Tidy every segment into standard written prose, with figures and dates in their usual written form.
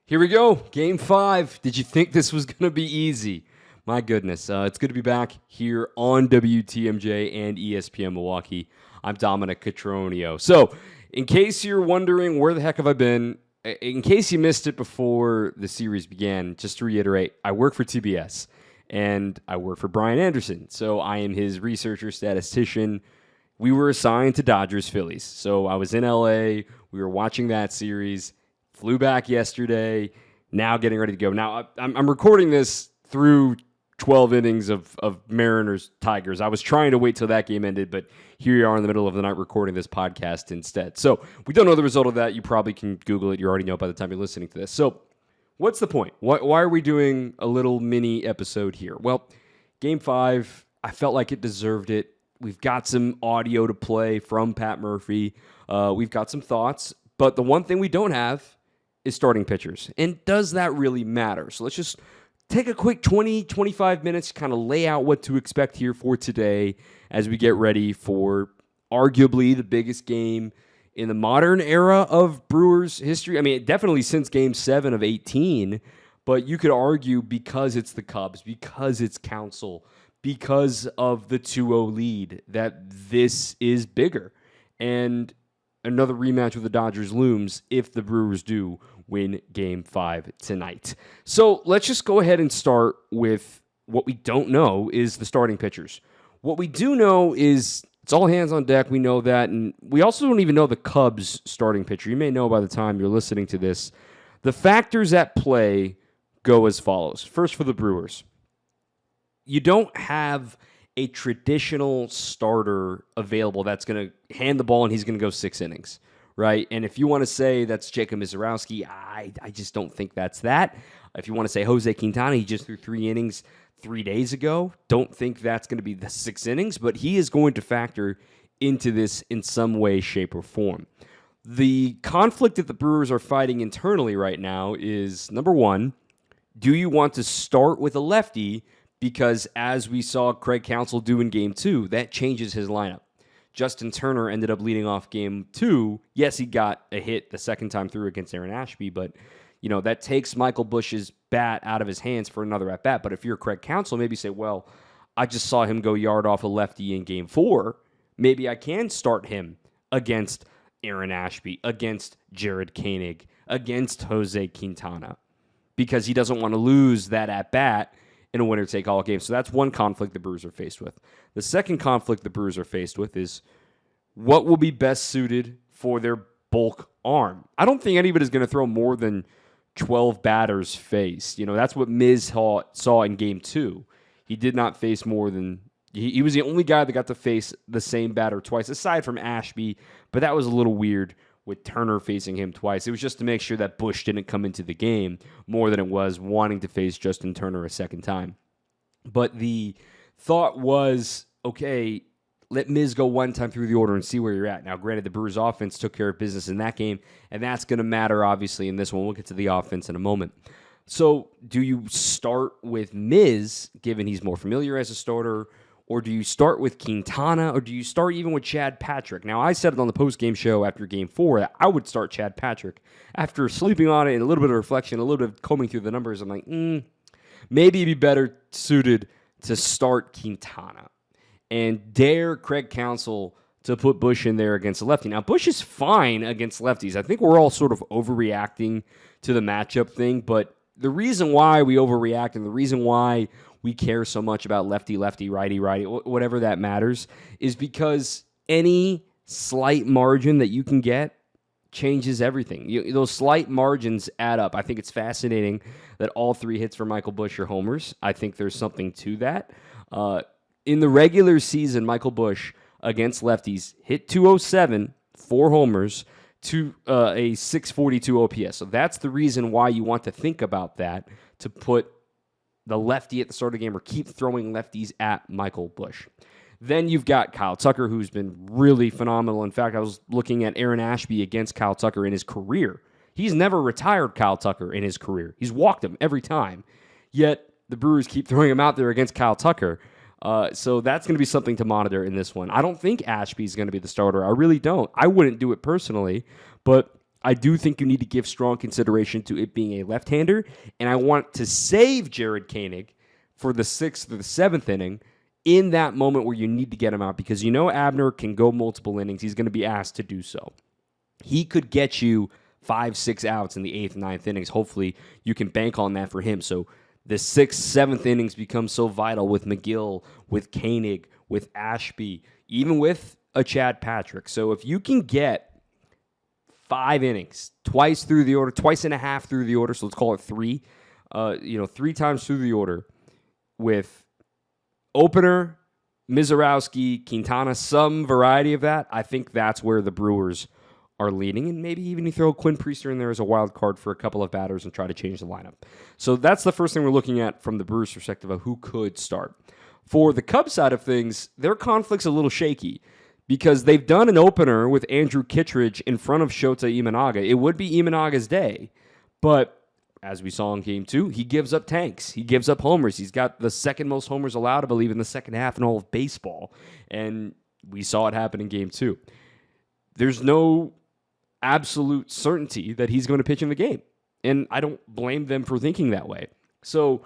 Here we go. Game 5. Did you think this was going to be easy? My goodness. It's good to be back here on WTMJ and ESPN Milwaukee. I'm Dominic Cotroneo. So, in case you're wondering where the heck have I been, in case you missed it before the series began, just to reiterate, I work for TBS and I work for Brian Anderson. So, I am his researcher, statistician. We were assigned to Dodgers-Phillies. So, I was in LA. We were watching that series. Flew back yesterday, now getting ready to go. Now, I'm recording this through 12 innings of Mariners-Tigers. I was trying to wait till that game ended, but here you are in the middle of the night recording this podcast instead. So we don't know the result of that. You probably can Google it. You already know by the time you're listening to this. So what's the point? Why are we doing a little mini episode here? Well, Game 5, I felt like it deserved it. We've got some audio to play from Pat Murphy. We've got some thoughts. But the one thing we don't have is starting pitchers. And does that really matter? So let's just take a quick 20, 25 minutes, kind of lay out what to expect here for today as we get ready for arguably the biggest game in the modern era of Brewers history. I mean, definitely since Game 7 of 18, but you could argue because it's the Cubs, because it's Counsell, because of the 2-0 lead, that this is bigger. And another rematch with the Dodgers looms if the Brewers do win Game 5 tonight. So let's just go ahead and start with what we don't know is the starting pitchers. What we do know is it's all hands on deck. We know that. And we also don't even know the Cubs starting pitcher. You may know by the time you're listening to this. The factors at play go as follows. First, for the Brewers, you don't have a traditional starter available that's going to hand the ball and he's going to go 6 innings, right? And if you want to say that's Jacob Misiorowski, I just don't think that's that. If you want to say Jose Quintana, he just threw 3 innings 3 days ago, don't think that's going to be the 6 innings, but he is going to factor into this in some way, shape, or form. The conflict that the Brewers are fighting internally right now is, number one, do you want to start with a lefty? Because as we saw Craig Counsell do in Game 2, that changes his lineup. Justin Turner ended up leading off Game 2. Yes, he got a hit the second time through against Aaron Ashby, but that takes Michael Busch's bat out of his hands for another at-bat. But if you're Craig Counsell, maybe say, well, I just saw him go yard off a lefty in Game 4. Maybe I can start him against Aaron Ashby, against Jared Koenig, against Jose Quintana, because he doesn't want to lose that at-bat in a winner-take-all game. So that's one conflict the Brewers are faced with. The second conflict the Brewers are faced with is what will be best suited for their bulk arm. I don't think anybody's going to throw more than 12 batters face. That's what Miz saw in Game 2. He did not face more than... He was the only guy that got to face the same batter twice, aside from Ashby, but that was a little weird with Turner facing him twice. It was just to make sure that Busch didn't come into the game more than it was wanting to face Justin Turner a second time. But the thought was, okay, let Miz go one time through the order and see where you're at. Now, granted, the Brewers offense took care of business in that game, and that's going to matter, obviously, in this one. We'll get to the offense in a moment. So do you start with Miz, given he's more familiar as a starter, or do you start with Quintana, or do you start even with Chad Patrick? Now, I said it on the post-game show after Game 4 that I would start Chad Patrick. After sleeping on it and a little bit of reflection, a little bit of combing through the numbers, I'm like, maybe it'd be better suited to start Quintana and dare Craig Counsell to put Busch in there against a lefty. Now, Busch is fine against lefties. I think we're all sort of overreacting to the matchup thing, but the reason why we overreact and the reason why we care so much about lefty, righty, whatever that matters, is because any slight margin that you can get changes everything. Those slight margins add up. I think it's fascinating that all 3 hits for Michael Busch are homers. I think there's something to that. In the regular season, Michael Busch against lefties hit .207, 4 homers, to a .642 OPS. So that's the reason why you want to think about that, to put the lefty at the start of the game or keep throwing lefties at Michael Busch. Then you've got Kyle Tucker, who's been really phenomenal. In fact, I was looking at Aaron Ashby against Kyle Tucker in his career. He's never retired Kyle Tucker in his career. He's walked him every time. Yet the Brewers keep throwing him out there against Kyle Tucker. So that's going to be something to monitor in this one. I don't think Ashby's going to be the starter. I really don't. I wouldn't do it personally, but I do think you need to give strong consideration to it being a left-hander, and I want to save Jared Koenig for the 6th or the 7th inning in that moment where you need to get him out because you know Abner can go multiple innings. He's going to be asked to do so. He could get you 5, 6 outs in the 8th, 9th innings. Hopefully, you can bank on that for him. So the 6th, 7th innings become so vital with McGill, with Koenig, with Ashby, even with a Chad Patrick. So if you can get 5 innings, twice through the order, twice and a half through the order, so let's call it 3, 3 times through the order with opener, Mizorowski, Quintana, some variety of that, I think that's where the Brewers are leading, and maybe even you throw Quinn Priester in there as a wild card for a couple of batters and try to change the lineup. So that's the first thing we're looking at from the Brewers' perspective of who could start. For the Cubs side of things, their conflict's a little shaky because they've done an opener with Andrew Kittredge in front of Shota Imanaga. It would be Imanaga's day, but as we saw in Game 2, he gives up tanks. He gives up homers. He's got the second most homers allowed, I believe, in the second half in all of baseball, and we saw it happen in Game 2. There's no absolute certainty that he's going to pitch in the game. And I don't blame them for thinking that way. So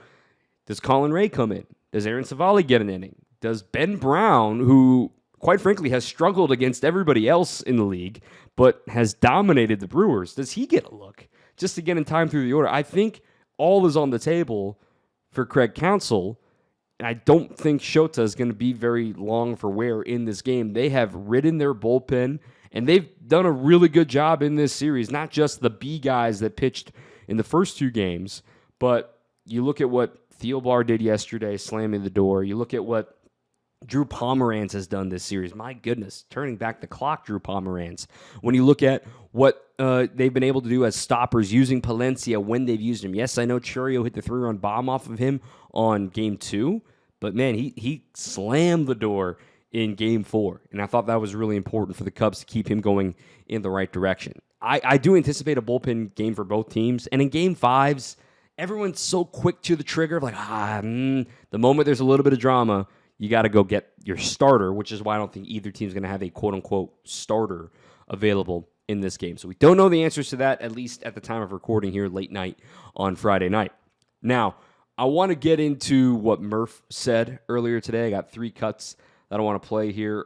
does Colin Ray come in? Does Aaron Savali get an inning? Does Ben Brown, who quite frankly has struggled against everybody else in the league, but has dominated the Brewers, does he get a look just to get in time through the order? I think all is on the table for Craig Counsell. And I don't think Shota is going to be very long for wear in this game. They have ridden their bullpen, and they've done a really good job in this series, not just the B guys that pitched in the first 2 games, but you look at what Thielbar did yesterday, slamming the door. You look at what Drew Pomeranz has done this series. My goodness, turning back the clock, Drew Pomeranz. When you look at what they've been able to do as stoppers, using Palencia when they've used him. Yes, I know Churio hit the 3-run bomb off of him on Game 2, but man, he slammed the door in Game 4, and I thought that was really important for the Cubs to keep him going in the right direction. I do anticipate a bullpen game for both teams, and in Game 5s, everyone's so quick to the trigger of like, the moment there's a little bit of drama, you got to go get your starter, which is why I don't think either team's going to have a quote-unquote starter available in this game. So we don't know the answers to that, at least at the time of recording here late night on Friday night. Now, I want to get into what Murph said earlier today. I got 3 cuts that I want to play here.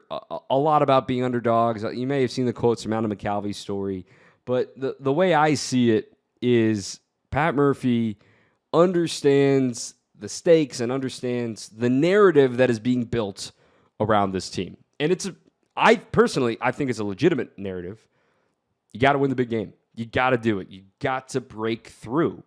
A lot about being underdogs. You may have seen the quotes from Adam McCalvy's story, but the way I see it is Pat Murphy understands the stakes and understands the narrative that is being built around this team. And I think it's a legitimate narrative. You got to win the big game. You got to do it. You got to break through.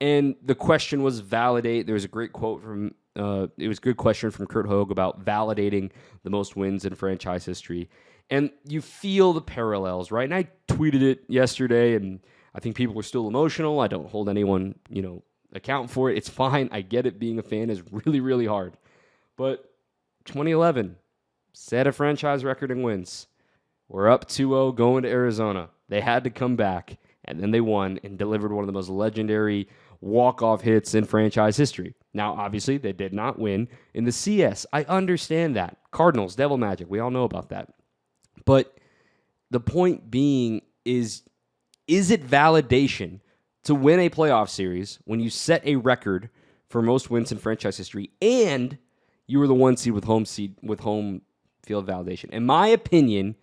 And the question was validate. There was a great quote from, it was a good question from Kurt Hogue about validating the most wins in franchise history. And you feel the parallels, right? And I tweeted it yesterday, and I think people were still emotional. I don't hold anyone, account for it. It's fine. I get it. Being a fan is really, really hard. But 2011, set a franchise record in wins. We're up 2-0 going to Arizona. They had to come back, and then they won and delivered one of the most legendary walk-off hits in franchise history. Now, obviously, they did not win in the CS. I understand that. Cardinals, Devil Magic, we all know about that. But the point being is it validation to win a playoff series when you set a record for most wins in franchise history and you were the 1 seed with home field validation? In my opinion,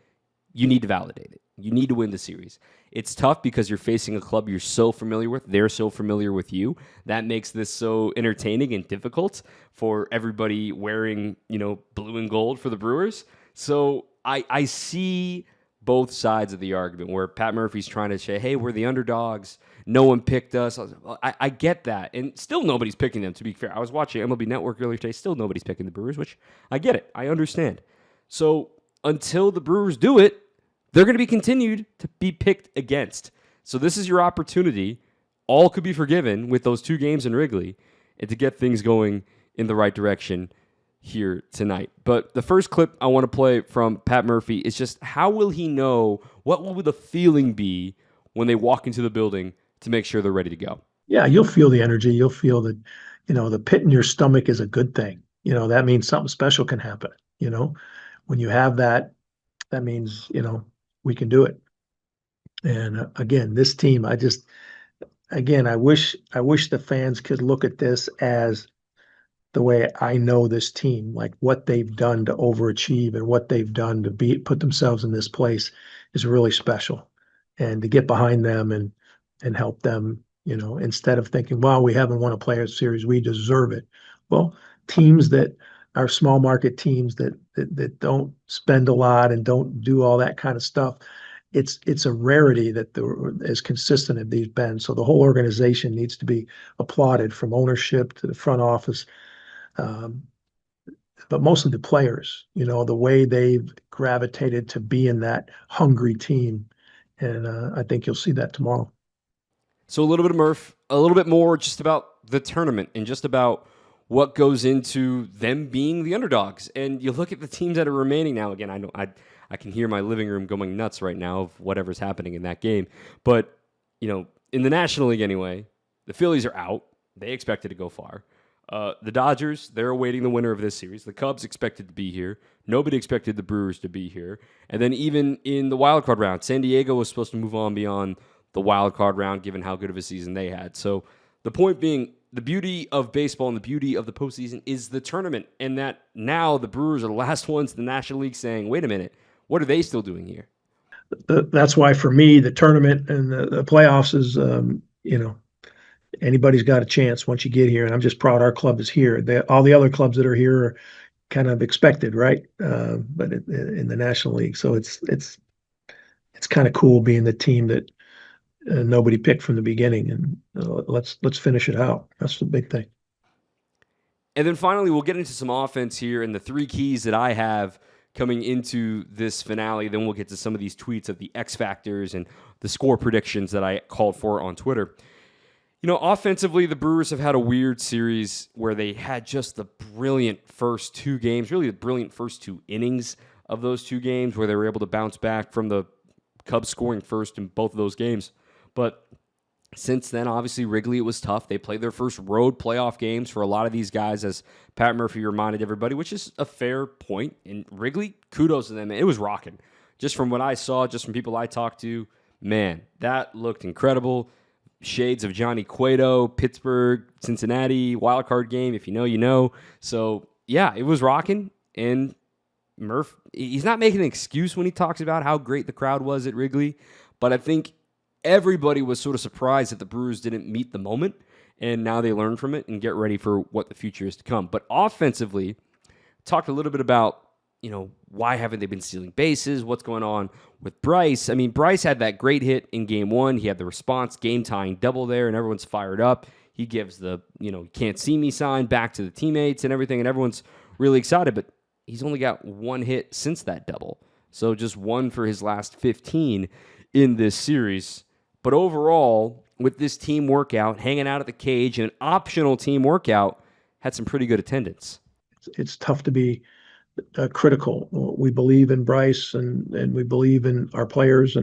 you need to validate it. You need to win the series. It's tough because you're facing a club you're so familiar with. They're so familiar with you. That makes this so entertaining and difficult for everybody wearing, blue and gold for the Brewers. So I see both sides of the argument where Pat Murphy's trying to say, hey, we're the underdogs. No one picked us. I get that. And still nobody's picking them, to be fair. I was watching MLB Network earlier today. Still nobody's picking the Brewers, which I get it. I understand. So until the Brewers do it, they're going to be continued to be picked against. So this is your opportunity. All could be forgiven with those 2 games in Wrigley and to get things going in the right direction here tonight. But the first clip I want to play from Pat Murphy is just how will he know, what will the feeling be when they walk into the building to make sure they're ready to go? Yeah, you'll feel the energy. You'll feel that, the pit in your stomach is a good thing. That means something special can happen. When you have that, that means, we can do it. And again, this team, I wish the fans could look at this as the way I know this team, like what they've done to overachieve and what they've done to put themselves in this place is really special. And to get behind them and help them, instead of thinking, well, we haven't won a playoff series, we deserve it. Well, teams that are small market teams that don't spend a lot and don't do all that kind of stuff, it's a rarity that they're as consistent as they've been. So the whole organization needs to be applauded, from ownership to the front office, um, but mostly the players, the way they've gravitated to being that hungry team. And I think you'll see that tomorrow. So a little bit of Murph, a little bit more just about the tournament and just about what goes into them being the underdogs. And you look at the teams that are remaining now. Again, I know I can hear my living room going nuts right now of whatever's happening in that game. But, in the National League anyway, the Phillies are out. They expected to go far. The Dodgers, they're awaiting the winner of this series. The Cubs expected to be here. Nobody expected the Brewers to be here. And then even in the wild card round, San Diego was supposed to move on beyond the wild card round, given how good of a season they had. So the point being, the beauty of baseball and the beauty of the postseason is the tournament, and that now the Brewers are the last ones in the National League saying, wait a minute, what are they still doing here? That's why for me, the tournament and the playoffs is, anybody's got a chance once you get here. And I'm just proud our club is here. All the other clubs that are here are kind of expected, right? But in the National League, so it's kind of cool being the team that nobody picked from the beginning, and let's finish it out. That's the big thing. And then finally, we'll get into some offense here and the three keys that I have coming into this finale. Then we'll get to some of these tweets of the X factors and the score predictions that I called for on Twitter. Offensively, the Brewers have had a weird series where they had just the brilliant first two games, really the brilliant first two innings of those two games, where they were able to bounce back from the Cubs scoring first in both of those games. But since then, obviously, Wrigley, it was tough. They played their first road playoff games for a lot of these guys, as Pat Murphy reminded everybody, which is a fair point. And Wrigley, kudos to them. It was rocking. Just from what I saw, just from people I talked to, man, that looked incredible. Shades of Johnny Cueto, Pittsburgh, Cincinnati, wild card game. If you know, you know. So, yeah, it was rocking. And Murph, he's not making an excuse when he talks about how great the crowd was at Wrigley, but I think everybody was sort of surprised that the Brewers didn't meet the moment, and now they learn from it and get ready for what the future is to come. But offensively, talked a little bit about, why haven't they been stealing bases? What's going on with Bryce? I mean, Bryce had that great hit in game one. He had the response game-tying double there, and everyone's fired up. He gives the, can't see me sign back to the teammates and everything, and everyone's really excited. But he's only got one hit since that double. So just one for his last 15 in this series. But overall, with this team workout, hanging out at the cage, and an optional team workout, had some pretty good attendance. It's tough to be critical. We believe in Bryce and we believe in our players,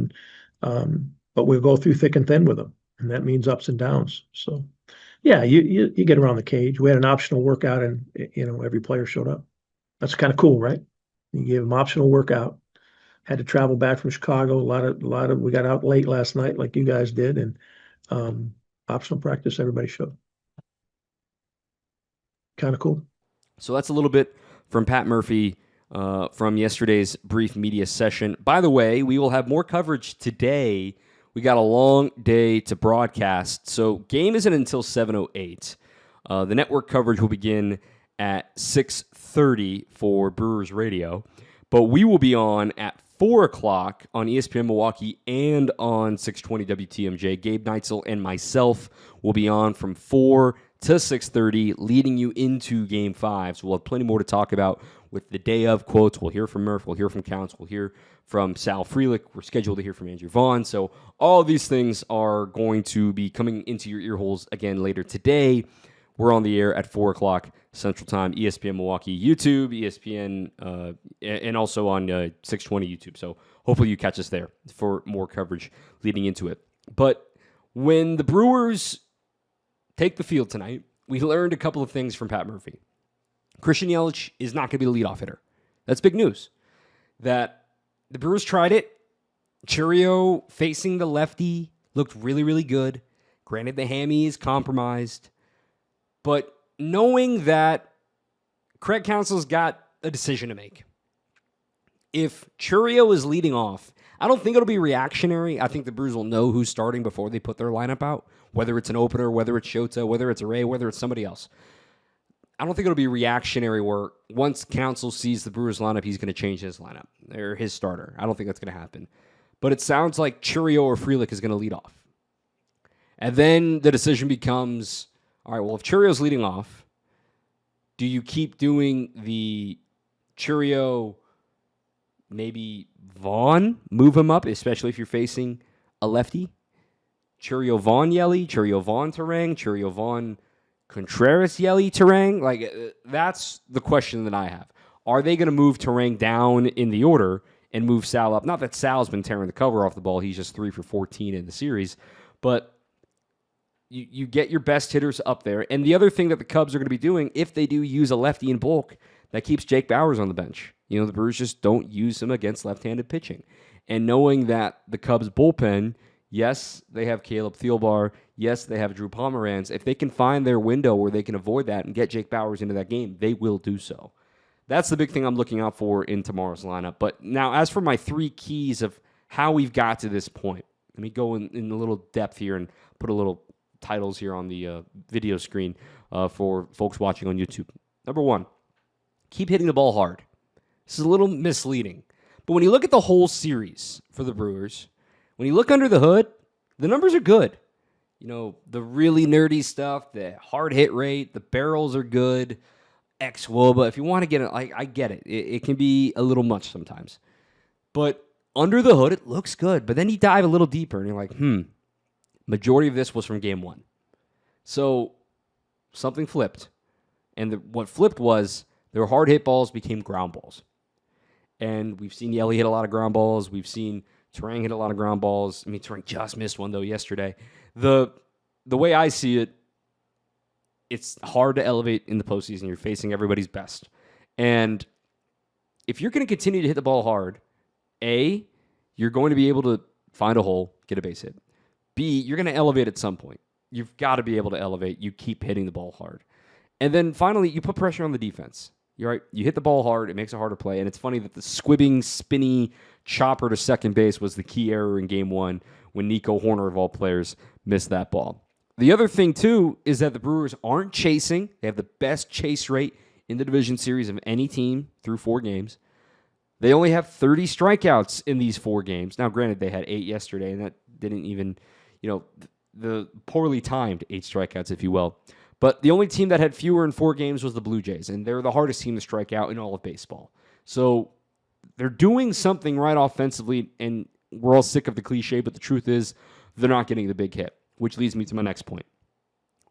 but we'll go through thick and thin with them, and that means ups and downs. So, yeah, you get around the cage. We had an optional workout, and every player showed up. That's kind of cool, right? You gave them optional workout. Had to travel back from Chicago. A lot of we got out late last night, like you guys did, and optional practice. Everybody showed. Kind of cool. So that's a little bit from Pat Murphy from yesterday's brief media session. By the way, we will have more coverage today. We got a long day to broadcast, so game isn't until 7:08. The network coverage will begin at 6:30 for Brewers Radio, but we will be on at 4 o'clock on ESPN Milwaukee and on 620 WTMJ. Gabe Neitzel and myself will be on from 4 to 6:30, leading you into Game 5. So we'll have plenty more to talk about with the day of quotes. We'll hear from Murph. We'll hear from Counts. We'll hear from Sal Frelick. We're scheduled to hear from Andrew Vaughn. So all of these things are going to be coming into your ear holes again later today. We're on the air at 4 o'clock Central Time, ESPN Milwaukee YouTube, ESPN, and also on 620 YouTube. So hopefully you catch us there for more coverage leading into it. But when the Brewers take the field tonight, we learned a couple of things from Pat Murphy. Christian Yelich is not going to be the leadoff hitter. That's big news. That the Brewers tried it. Chourio facing the lefty looked really, really good. Granted, the hammy is compromised. But knowing that Craig Counsell's got a decision to make. If Chourio is leading off, I don't think it'll be reactionary. I think the Brewers will know who's starting before they put their lineup out, whether it's an opener, whether it's Shota, whether it's Array, whether it's somebody else. I don't think it'll be reactionary where once Counsell sees the Brewers lineup, he's going to change his lineup or his starter. I don't think that's going to happen. But it sounds like Chourio or Frelick is going to lead off. And then the decision becomes, all right, well, if Chourio's leading off, do you keep doing the Chourio, maybe Vaughn, move him up, especially if you're facing a lefty? Chourio Vaughn Yelly, Chourio Vaughn Terang, Chourio Vaughn Contreras Yelly Terang? Like, that's the question that I have. Are they going to move Terang down in the order and move Sal up? Not that Sal's been tearing the cover off the ball. He's just 3 for 14 in the series. But you get your best hitters up there. And the other thing that the Cubs are going to be doing, if they do use a lefty in bulk, that keeps Jake Bauers on the bench. You know, the Brewers just don't use him against left-handed pitching. And knowing that the Cubs bullpen, yes, they have Caleb Thielbar. Yes, they have Drew Pomeranz. If they can find their window where they can avoid that and get Jake Bauers into that game, they will do so. That's the big thing I'm looking out for in tomorrow's lineup. But now, as for my 3 keys of how we've got to this point, let me go in a little depth here and put a little titles here on the video screen for folks watching on YouTube. Number 1, keep hitting the ball hard. This is a little misleading. But when you look at the whole series for the Brewers, when you look under the hood, the numbers are good. You know, the really nerdy stuff, the hard hit rate, the barrels are good. Ex-Woba, if you want to get it, I get it. It can be a little much sometimes. But under the hood, it looks good. But then you dive a little deeper, and you're like, majority of this was from game 1. So something flipped. And what flipped was their hard hit balls became ground balls. And we've seen Yelly hit a lot of ground balls. We've seen Terang hit a lot of ground balls. I mean, Terang just missed one, though, yesterday. The way I see it, it's hard to elevate in the postseason. You're facing everybody's best. And if you're going to continue to hit the ball hard, A, you're going to be able to find a hole, get a base hit. B, you're going to elevate at some point. You've got to be able to elevate. You keep hitting the ball hard. And then finally, you put pressure on the defense. You're right. You hit the ball hard. It makes it hard to play. And it's funny that the squibbing, spinny chopper to second base was the key error in game 1 when Nico Horner, of all players, missed that ball. The other thing, too, is that the Brewers aren't chasing. They have the best chase rate in the division series of any team through 4 games. They only have 30 strikeouts in these 4 games. Now, granted, they had 8 yesterday, and that didn't even, the poorly timed 8 strikeouts, if you will. But the only team that had fewer in 4 games was the Blue Jays, and they're the hardest team to strike out in all of baseball. So they're doing something right offensively, and we're all sick of the cliche, but the truth is they're not getting the big hit, which leads me to my next point.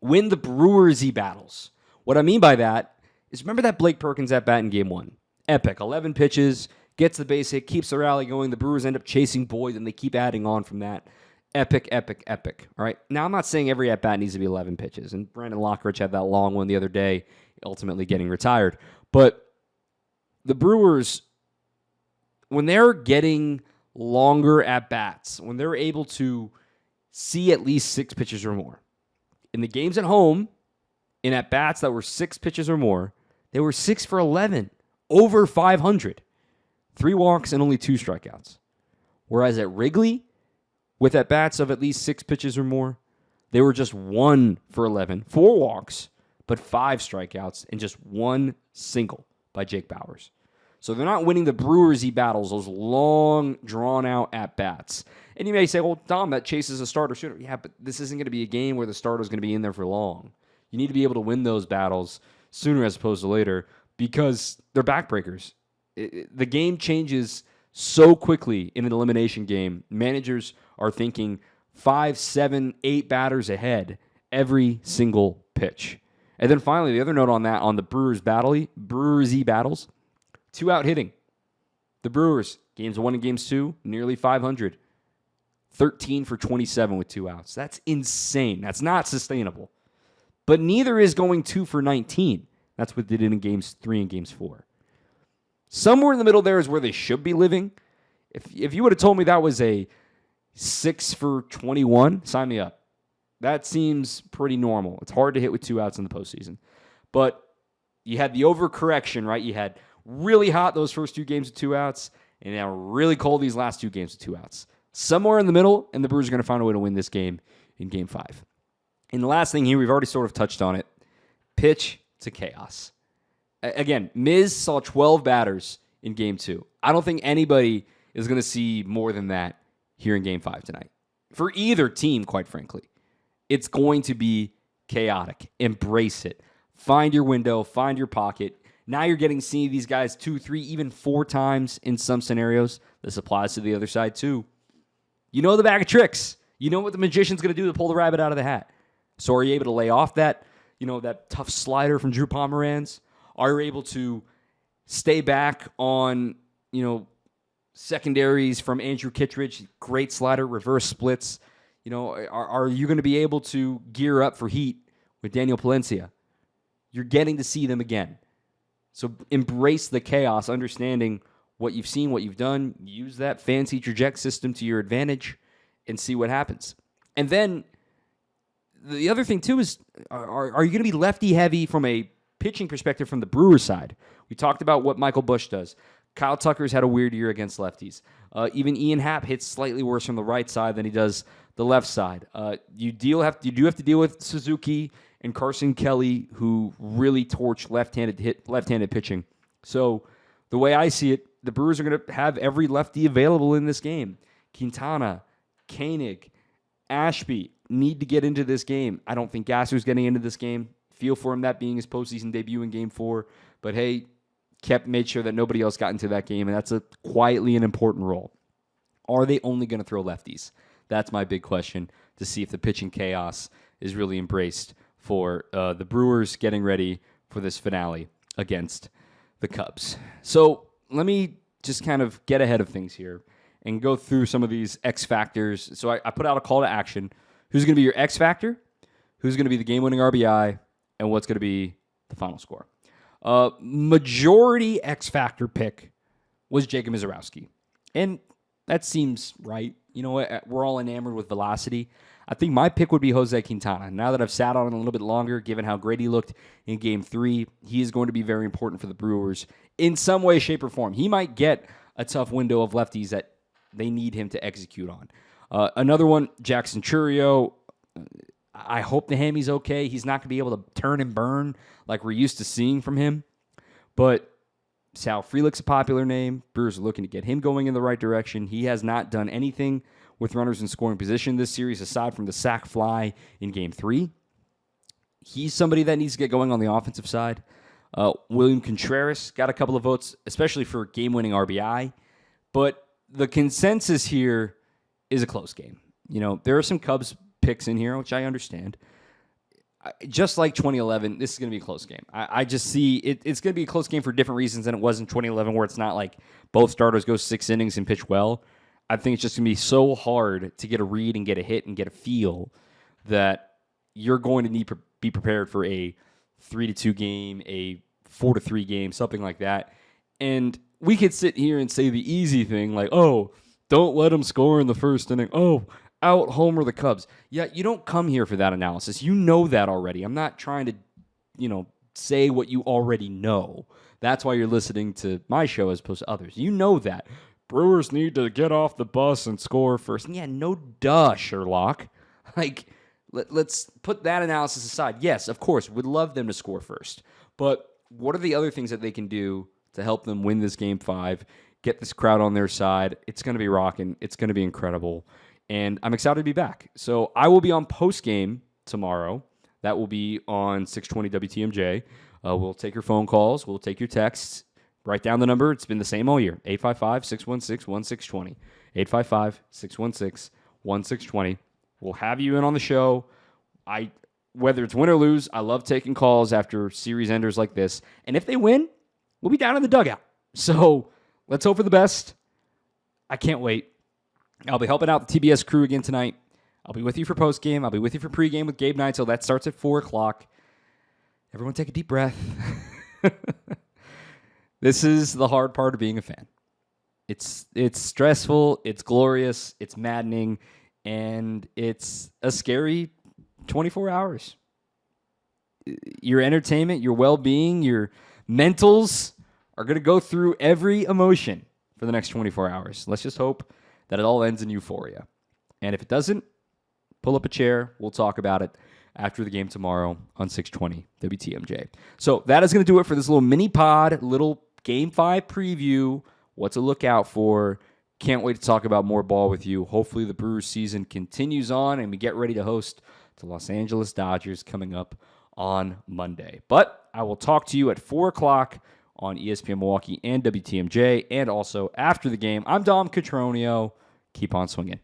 Win the Brewers-y battles. What I mean by that is remember that Blake Perkins at-bat in game 1. Epic. 11 pitches, gets the base hit, keeps the rally going. The Brewers end up chasing Boyd, and they keep adding on from that. Epic, epic, epic. All right. Now, I'm not saying every at-bat needs to be 11 pitches, and Brandon Lockridge had that long one the other day, ultimately getting retired. But the Brewers, when they're getting longer at-bats, when they're able to see at least 6 pitches or more, in the games at home, in at-bats that were 6 pitches or more, they were 6 for 11, over 500. 3 walks and only 2 strikeouts. Whereas at Wrigley, with at-bats of at least 6 pitches or more, they were just 1 for 11, 4 walks, but 5 strikeouts, and just 1 single by Jake Bauers. So they're not winning the Brewers-y battles, those long, drawn-out at-bats. And you may say, well, Dom, that chases a starter sooner. Yeah, but this isn't going to be a game where the starter's going to be in there for long. You need to be able to win those battles sooner as opposed to later because they're backbreakers. The game changes so quickly in an elimination game. Managers are thinking 5, 7, 8 batters ahead every single pitch. And then finally, the other note on that, on the Brewers-y battles, 2-out hitting. The Brewers, games 1 and games 2, nearly 500. 13 for 27 with 2 outs. That's insane. That's not sustainable. But neither is going 2 for 19. That's what they did in games 3 and games 4. Somewhere in the middle there is where they should be living. If you would have told me that was a 6 for 21, sign me up. That seems pretty normal. It's hard to hit with 2 outs in the postseason. But you had the overcorrection, right? You had really hot those first 2 games with 2 outs, and now really cold these last 2 games with 2 outs. Somewhere in the middle, and the Brewers are going to find a way to win this game in Game 5. And the last thing here, we've already sort of touched on it. Pitch to chaos. Again, Miz saw 12 batters in Game 2. I don't think anybody is going to see more than that here in Game 5 tonight. For either team, quite frankly. It's going to be chaotic. Embrace it. Find your window. Find your pocket. Now you're getting to see these guys 2, 3, even 4 times in some scenarios. This applies to the other side too. You know the bag of tricks. You know what the magician's going to do to pull the rabbit out of the hat. So are you able to lay off that, that tough slider from Drew Pomeranz? Are you able to stay back on, secondaries from Andrew Kittredge? Great slider, reverse splits. Are you going to be able to gear up for heat with Daniel Palencia? You're getting to see them again. So embrace the chaos, understanding what you've seen, what you've done. Use that fancy traject system to your advantage and see what happens. And then the other thing, too, is are you going to be lefty heavy from a pitching perspective from the Brewers side? We talked about what Michael Busch does. Kyle Tucker's had a weird year against lefties. Even Ian Happ hits slightly worse from the right side than he does the left side. You do have to deal with Suzuki and Carson Kelly, who really torch left-handed pitching. So the way I see it, the Brewers are going to have every lefty available in this game. Quintana, Koenig, Ashby need to get into this game. I don't think Gasser's getting into this game. Feel for him, that being his postseason debut in Game 4. But hey, made sure that nobody else got into that game, and that's quietly an important role. Are they only going to throw lefties? That's my big question, to see if the pitching chaos is really embraced for the Brewers getting ready for this finale against the Cubs. So let me just kind of get ahead of things here and go through some of these X factors. So I put out a call to action. Who's going to be your X factor? Who's going to be the game-winning RBI? And what's going to be the final score? Majority X factor pick was Jacob Mizorowski. And that seems right. You know what? We're all enamored with velocity. I think my pick would be Jose Quintana. Now that I've sat on it a little bit longer, given how great he looked in Game 3, he is going to be very important for the Brewers in some way, shape, or form. He might get a tough window of lefties that they need him to execute on. Another one, Jackson Chourio. I hope the hammy's okay. He's not going to be able to turn and burn like we're used to seeing from him. But Sal Frelick's a popular name. Brewers are looking to get him going in the right direction. He has not done anything with runners in scoring position this series aside from the sac fly in Game 3. He's somebody that needs to get going on the offensive side. William Contreras got a couple of votes, especially for game-winning RBI. But the consensus here is a close game. There are some Cubs picks in here, which I understand. Just like 2011, this is going to be a close game. I just see it's going to be a close game for different reasons than it was in 2011, where it's not like both starters go 6 innings and pitch well. I think it's just going to be so hard to get a read and get a hit and get a feel that you're going to need to be prepared for a 3-2 game, a 4-3 game, something like that. And we could sit here and say the easy thing, like, oh, don't let them score in the first inning. Oh, out homer the Cubs. Yeah, you don't come here for that analysis. You know that already. I'm not trying to, say what you already know. That's why you're listening to my show as opposed to others. You know that. Brewers need to get off the bus and score first. And yeah, no duh, Sherlock. Let's put that analysis aside. Yes, of course, we'd love them to score first. But what are the other things that they can do to help them win this Game 5, get this crowd on their side? It's going to be rocking. It's going to be incredible. And I'm excited to be back. So I will be on post-game tomorrow. That will be on 620 WTMJ. We'll take your phone calls. We'll take your texts. Write down the number. It's been the same all year. 855-616-1620. 855-616-1620. We'll have you in on the show. Whether it's win or lose, I love taking calls after series enders like this. And if they win, we'll be down in the dugout. So let's hope for the best. I can't wait. I'll be helping out the TBS crew again tonight. I'll be with you for postgame. I'll be with you for pregame with Gabe Neitzel. That starts at 4 o'clock. Everyone take a deep breath. This is the hard part of being a fan. It's stressful, it's glorious, it's maddening, and it's a scary 24 hours. Your entertainment, your well-being, your mentals are going to go through every emotion for the next 24 hours. Let's just hope that it all ends in euphoria. And if it doesn't, pull up a chair. We'll talk about it after the game tomorrow on 620 WTMJ. So that is going to do it for this little mini pod, little Game 5 preview. What to look out for. Can't wait to talk about more ball with you. Hopefully the Brewers season continues on and we get ready to host the Los Angeles Dodgers coming up on Monday. But I will talk to you at 4 o'clock on ESPN Milwaukee and WTMJ, and also after the game. I'm Dom Cotroneo. Keep on swinging.